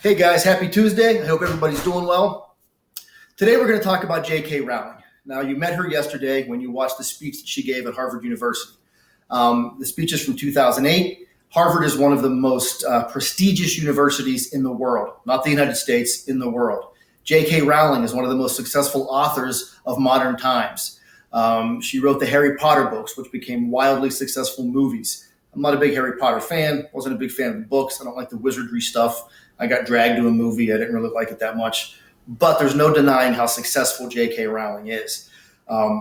Hey guys, happy Tuesday. I hope everybody's doing well. Today we're going to talk about J.K. Rowling. Now, you met her yesterday when you watched the speech that she gave at Harvard University. The speech is from 2008. Harvard is one of the most prestigious universities in the world, not the United States, in the world. J.K. Rowling is one of the most successful authors of modern times. She wrote the Harry Potter books, which became wildly successful movies. I'm not a big Harry Potter fan. Wasn't a big fan of the books. I don't like the wizardry stuff. I got dragged to a movie. I didn't really like it that much. But there's no denying how successful J.K. Rowling is.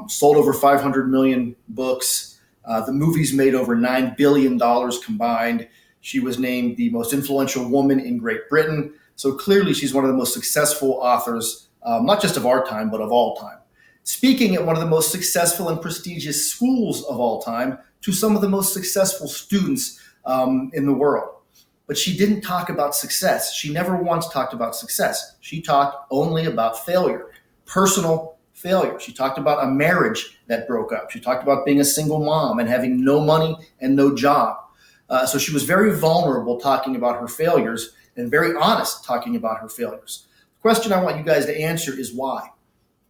Sold over 500 million books. The movies made over $9 billion combined. She was named the most influential woman in Great Britain. So clearly she's one of the most successful authors, not just of our time, but of all time. Speaking at one of the most successful and prestigious schools of all time to some of the most successful students in the world. But she didn't talk about success. She never once talked about success. She talked only about failure, personal failure. She talked about a marriage that broke up. She talked about being a single mom and having no money and no job. So she was very vulnerable talking about her failures and very honest talking about her failures. The question I want you guys to answer is why?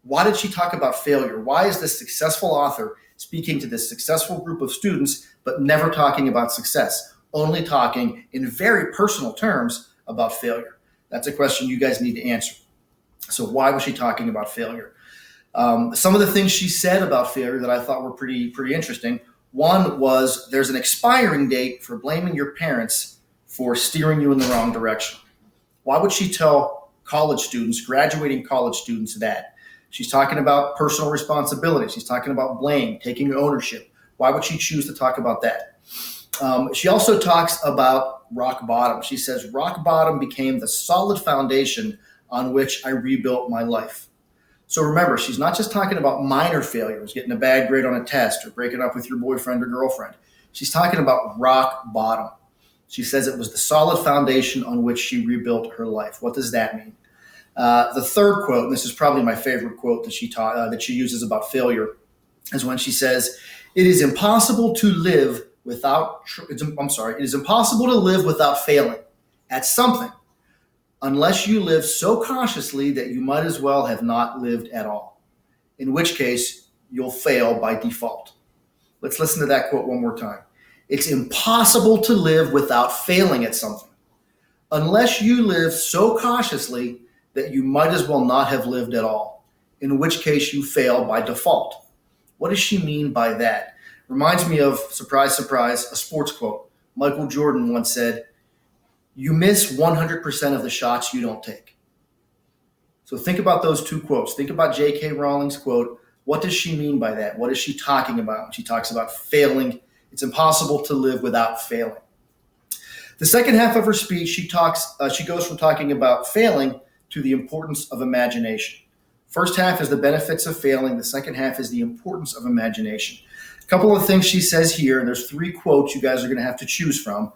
Why did she talk about failure? Why is this successful author speaking to this successful group of students but never talking about success? Only talking in very personal terms about failure? That's a question you guys need to answer. So why was she talking about failure? Some of the things she said about failure that I thought were pretty interesting. One was there's an expiring date for blaming your parents for steering you in the wrong direction. Why would she tell college students, graduating college students, that? She's talking about personal responsibility. She's talking about blame, taking ownership. Why would she choose to talk about that? She also talks about rock bottom. She says, rock bottom became the solid foundation on which I rebuilt my life. So remember, she's not just talking about minor failures, getting a bad grade on a test or breaking up with your boyfriend or girlfriend. She's talking about rock bottom. She says it was the solid foundation on which she rebuilt her life. What does that mean? The third quote, and this is probably my favorite quote that she uses about failure, is when she says, it is impossible to live without failing at something unless you live so cautiously that you might as well have not lived at all, in which case you'll fail by default. Let's listen to that quote one more time. It's impossible to live without failing at something unless you live so cautiously that you might as well not have lived at all, in which case you fail by default. What does she mean by that? Reminds me of, surprise, surprise, a sports quote. Michael Jordan once said, you miss 100% of the shots you don't take. So think about those two quotes. Think about J.K. Rowling's quote. What does she mean by that? What is she talking about when she talks about failing? It's impossible to live without failing. The second half of her speech, she goes from talking about failing to the importance of imagination. First half is the benefits of failing. The second half is the importance of imagination. A couple of things she says here, and there's three quotes you guys are going to have to choose from.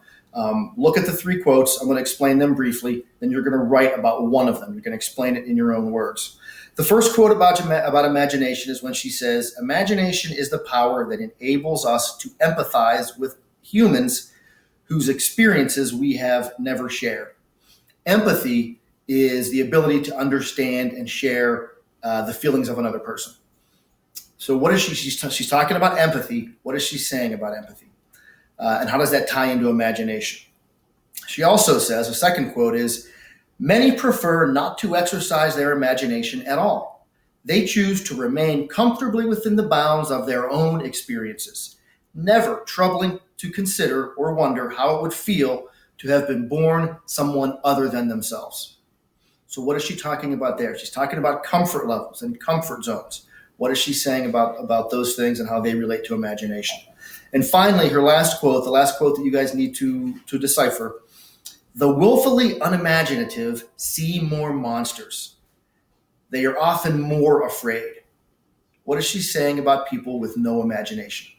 Look at the three quotes. I'm going to explain them briefly. Then you're going to write about one of them. You're going to explain it in your own words. The first quote about imagination is when she says, imagination is the power that enables us to empathize with humans whose experiences we have never shared. Empathy is the ability to understand and share the feelings of another person. So what is she's talking about empathy. What is she saying about empathy? And how does that tie into imagination? She also says, a second quote is, many prefer not to exercise their imagination at all. They choose to remain comfortably within the bounds of their own experiences, never troubling to consider or wonder how it would feel to have been born someone other than themselves. So what is she talking about there? She's talking about comfort levels and comfort zones. What is she saying about those things and how they relate to imagination? And finally, her last quote, the last quote that you guys need to decipher. The willfully unimaginative see more monsters. They are often more afraid. What is she saying about people with no imagination?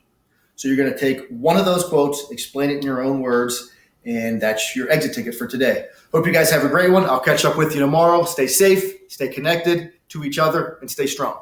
So you're going to take one of those quotes, explain it in your own words, and that's your exit ticket for today. Hope you guys have a great one. I'll catch up with you tomorrow. Stay safe, stay connected to each other, and stay strong.